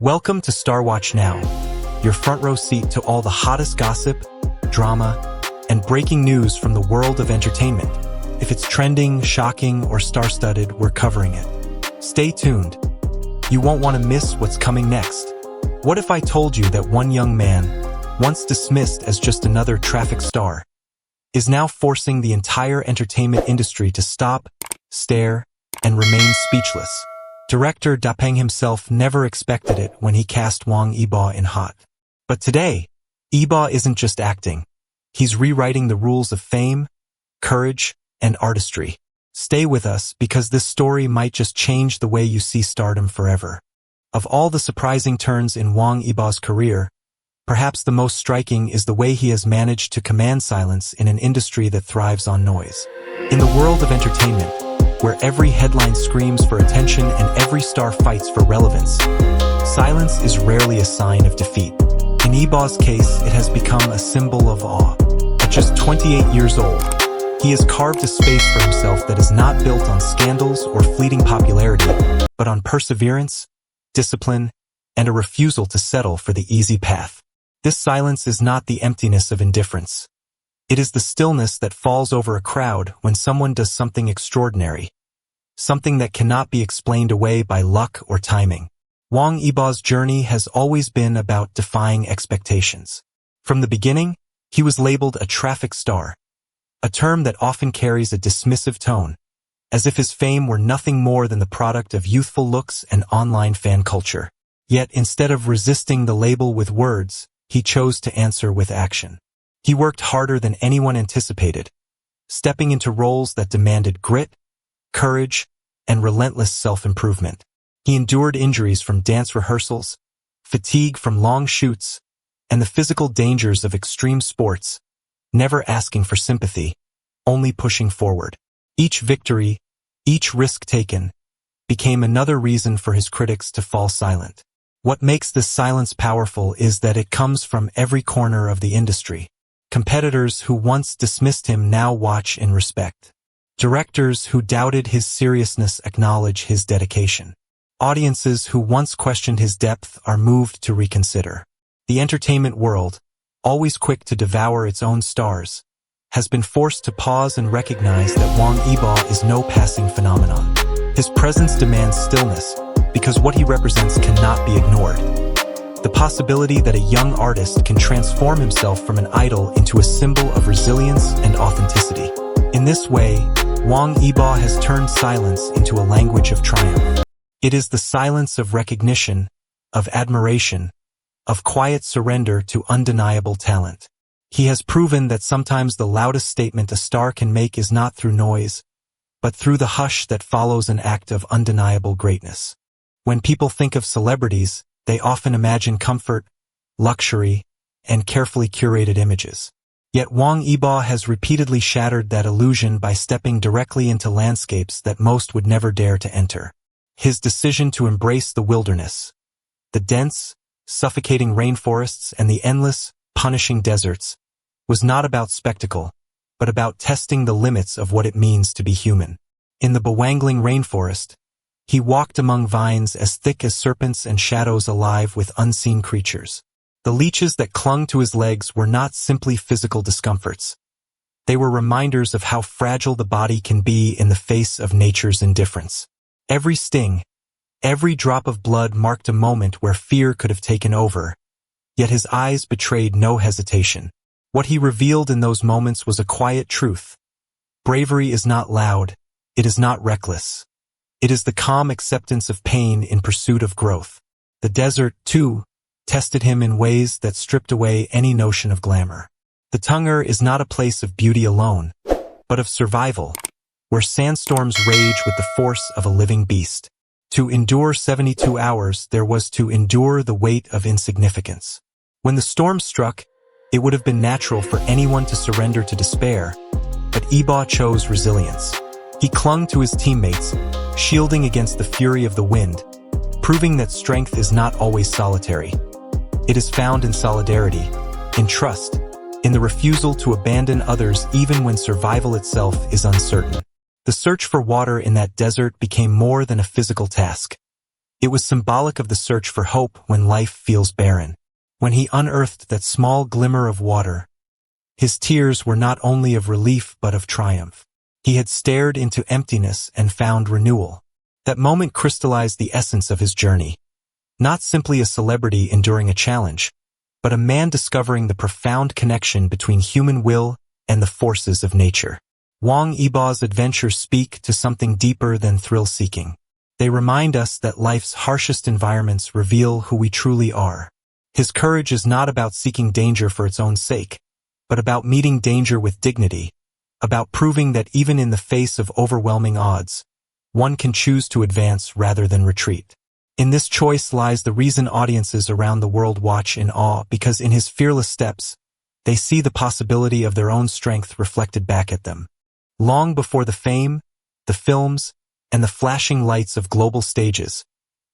Welcome to StarWatch Now, your front row seat to all the hottest gossip, drama, and breaking news from the world of entertainment. If it's trending, shocking, or star-studded, we're covering it. Stay tuned. You won't want to miss what's coming next. What if I told you that one young man, once dismissed as just another traffic star, is now forcing the entire entertainment industry to stop, stare, and remain speechless? Director Dapeng himself never expected it when he cast Wang Yibo in Hot. But today, Yibo isn't just acting. He's rewriting the rules of fame, courage, and artistry. Stay with us because this story might just change the way you see stardom forever. Of all the surprising turns in Wang Yibo's career, perhaps the most striking is the way he has managed to command silence in an industry that thrives on noise. In the world of entertainment, where every headline screams for attention and every star fights for relevance, silence is rarely a sign of defeat. In Yibo's case, it has become a symbol of awe. At just 28 years old, he has carved a space for himself that is not built on scandals or fleeting popularity, but on perseverance, discipline, and a refusal to settle for the easy path. This silence is not the emptiness of indifference. It is the stillness that falls over a crowd when someone does something extraordinary, something that cannot be explained away by luck or timing. Wang Yibo's journey has always been about defying expectations. From the beginning, he was labeled a traffic star, a term that often carries a dismissive tone, as if his fame were nothing more than the product of youthful looks and online fan culture. Yet instead of resisting the label with words, he chose to answer with action. He worked harder than anyone anticipated, stepping into roles that demanded grit, courage, and relentless self-improvement. He endured injuries from dance rehearsals, fatigue from long shoots, and the physical dangers of extreme sports, never asking for sympathy, only pushing forward. Each victory, each risk taken, became another reason for his critics to fall silent. What makes this silence powerful is that it comes from every corner of the industry. Competitors who once dismissed him now watch in respect. Directors who doubted his seriousness acknowledge his dedication. Audiences who once questioned his depth are moved to reconsider. The entertainment world, always quick to devour its own stars, has been forced to pause and recognize that Wang Yibo is no passing phenomenon. His presence demands stillness, because what he represents cannot be ignored. The possibility that a young artist can transform himself from an idol into a symbol of resilience and authenticity. In this way, Wang Yibo has turned silence into a language of triumph. It is the silence of recognition, of admiration, of quiet surrender to undeniable talent. He has proven that sometimes the loudest statement a star can make is not through noise, but through the hush that follows an act of undeniable greatness. When people think of celebrities, they often imagine comfort, luxury, and carefully curated images. Yet Wang Yibo has repeatedly shattered that illusion by stepping directly into landscapes that most would never dare to enter. His decision to embrace the wilderness, the dense, suffocating rainforests and the endless, punishing deserts, was not about spectacle, but about testing the limits of what it means to be human. In the bewangling rainforest, he walked among vines as thick as serpents and shadows alive with unseen creatures. The leeches that clung to his legs were not simply physical discomforts. They were reminders of how fragile the body can be in the face of nature's indifference. Every sting, every drop of blood marked a moment where fear could have taken over, yet his eyes betrayed no hesitation. What he revealed in those moments was a quiet truth. Bravery is not loud, it is not reckless. It is the calm acceptance of pain in pursuit of growth. The desert, too, tested him in ways that stripped away any notion of glamour. The Tunger is not a place of beauty alone, but of survival, where sandstorms rage with the force of a living beast. To endure 72 hours, there was to endure the weight of insignificance. When the storm struck, it would have been natural for anyone to surrender to despair, but Yibo chose resilience. He clung to his teammates, shielding against the fury of the wind, proving that strength is not always solitary. It is found in solidarity, in trust, in the refusal to abandon others even when survival itself is uncertain. The search for water in that desert became more than a physical task. It was symbolic of the search for hope when life feels barren. When he unearthed that small glimmer of water, his tears were not only of relief but of triumph. He had stared into emptiness and found renewal. That moment crystallized the essence of his journey. Not simply a celebrity enduring a challenge, but a man discovering the profound connection between human will and the forces of nature. Wang Yibo's adventures speak to something deeper than thrill-seeking. They remind us that life's harshest environments reveal who we truly are. His courage is not about seeking danger for its own sake, but about meeting danger with dignity, about proving that even in the face of overwhelming odds, one can choose to advance rather than retreat. In this choice lies the reason audiences around the world watch in awe, because in his fearless steps, they see the possibility of their own strength reflected back at them. Long before the fame, the films, and the flashing lights of global stages,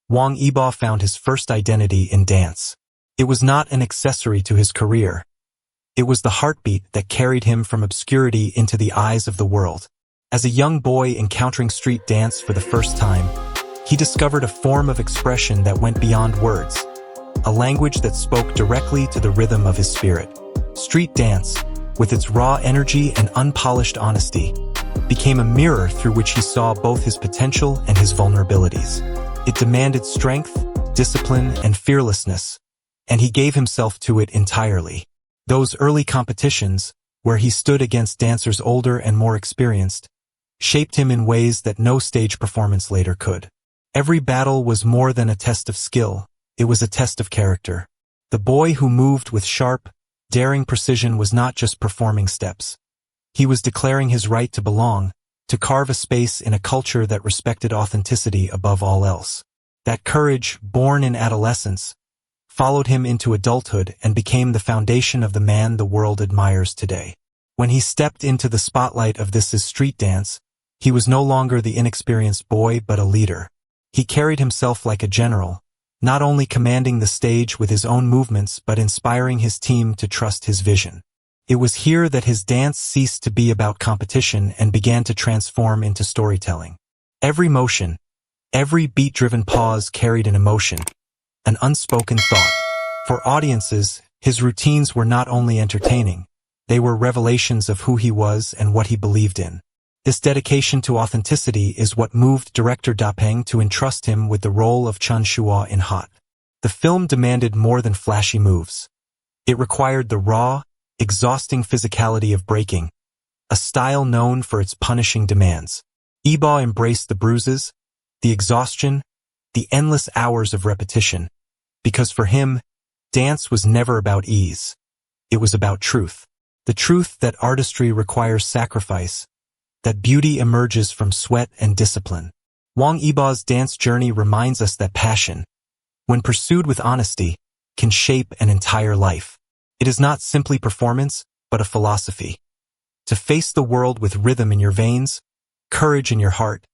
Wang Yibo found his first identity in dance. It was not an accessory to his career. It was the heartbeat that carried him from obscurity into the eyes of the world. As a young boy encountering street dance for the first time, he discovered a form of expression that went beyond words, a language that spoke directly to the rhythm of his spirit. Street dance, with its raw energy and unpolished honesty, became a mirror through which he saw both his potential and his vulnerabilities. It demanded strength, discipline, and fearlessness, and he gave himself to it entirely. Those early competitions, where he stood against dancers older and more experienced, shaped him in ways that no stage performance later could. Every battle was more than a test of skill, it was a test of character. The boy who moved with sharp, daring precision was not just performing steps. He was declaring his right to belong, to carve a space in a culture that respected authenticity above all else. That courage, born in adolescence, followed him into adulthood and became the foundation of the man the world admires today. When he stepped into the spotlight of This Is Street Dance, he was no longer the inexperienced boy but a leader. He carried himself like a general, not only commanding the stage with his own movements but inspiring his team to trust his vision. It was here that his dance ceased to be about competition and began to transform into storytelling. Every motion, every beat-driven pause carried an emotion, an unspoken thought. For audiences, his routines were not only entertaining, they were revelations of who he was and what he believed in. This dedication to authenticity is what moved director Dapeng to entrust him with the role of Chen Shuo in Hot. The film demanded more than flashy moves. It required the raw, exhausting physicality of breaking, a style known for its punishing demands. Yibo embraced the bruises, the exhaustion, the endless hours of repetition, because for him, dance was never about ease. It was about truth. The truth that artistry requires sacrifice, that beauty emerges from sweat and discipline. Wang Yibo's dance journey reminds us that passion, when pursued with honesty, can shape an entire life. It is not simply performance, but a philosophy. To face the world with rhythm in your veins, courage in your heart,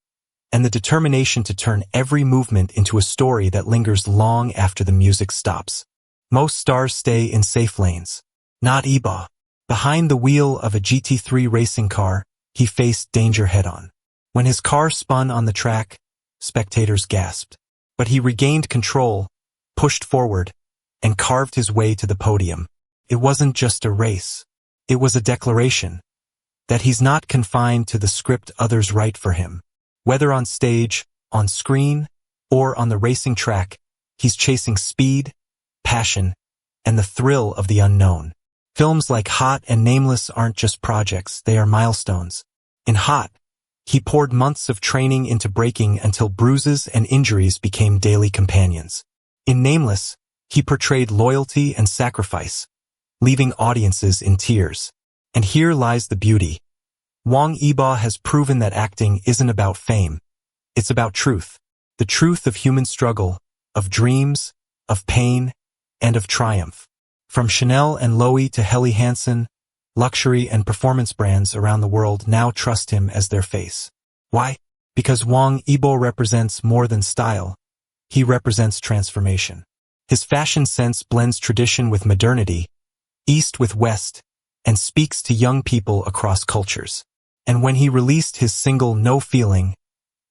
and the determination to turn every movement into a story that lingers long after the music stops. Most stars stay in safe lanes. Not Yibo. Behind the wheel of a GT3 racing car, he faced danger head-on. When his car spun on the track, spectators gasped. But he regained control, pushed forward, and carved his way to the podium. It wasn't just a race. It was a declaration that he's not confined to the script others write for him. Whether on stage, on screen, or on the racing track, he's chasing speed, passion, and the thrill of the unknown. Films like Hot and Nameless aren't just projects, they are milestones. In Hot, he poured months of training into breaking until bruises and injuries became daily companions. In Nameless, he portrayed loyalty and sacrifice, leaving audiences in tears. And here lies the beauty. Wang Yibo has proven that acting isn't about fame. It's about truth. The truth of human struggle, of dreams, of pain, and of triumph. From Chanel and Loewe to Helly Hansen, luxury and performance brands around the world now trust him as their face. Why? Because Wang Yibo represents more than style. He represents transformation. His fashion sense blends tradition with modernity, East with West, and speaks to young people across cultures. And when he released his single No Feeling,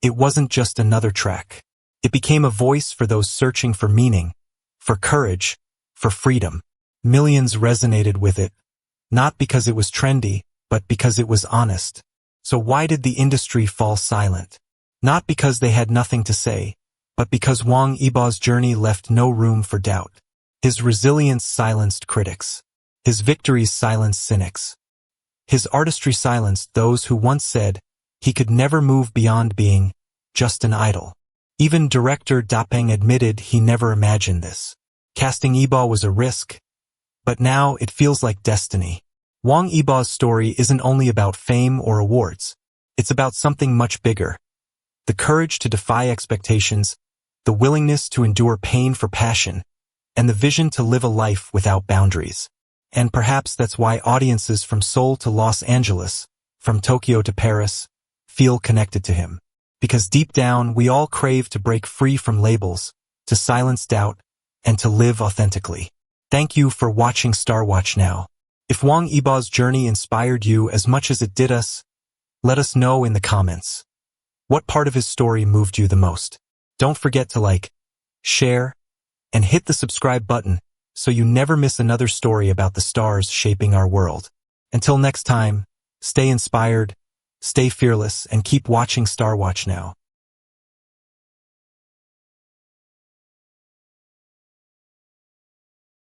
it wasn't just another track. It became a voice for those searching for meaning, for courage, for freedom. Millions resonated with it, not because it was trendy, but because it was honest. So why did the industry fall silent? Not because they had nothing to say, but because Wang Yibo's journey left no room for doubt. His resilience silenced critics. His victories silenced cynics. His artistry silenced those who once said he could never move beyond being just an idol. Even director Dapeng admitted he never imagined this. Casting Yibo was a risk, but now it feels like destiny. Wang Yibo's story isn't only about fame or awards. It's about something much bigger. The courage to defy expectations, the willingness to endure pain for passion, and the vision to live a life without boundaries. And perhaps that's why audiences from Seoul to Los Angeles, from Tokyo to Paris, feel connected to him. Because deep down, we all crave to break free from labels, to silence doubt, and to live authentically. Thank you for watching StarWatch Now. If Wang Yibo's journey inspired you as much as it did us, let us know in the comments. What part of his story moved you the most? Don't forget to like, share, and hit the subscribe button so you never miss another story about the stars shaping our world. Until next time, stay inspired, stay fearless, and keep watching StarWatch Now.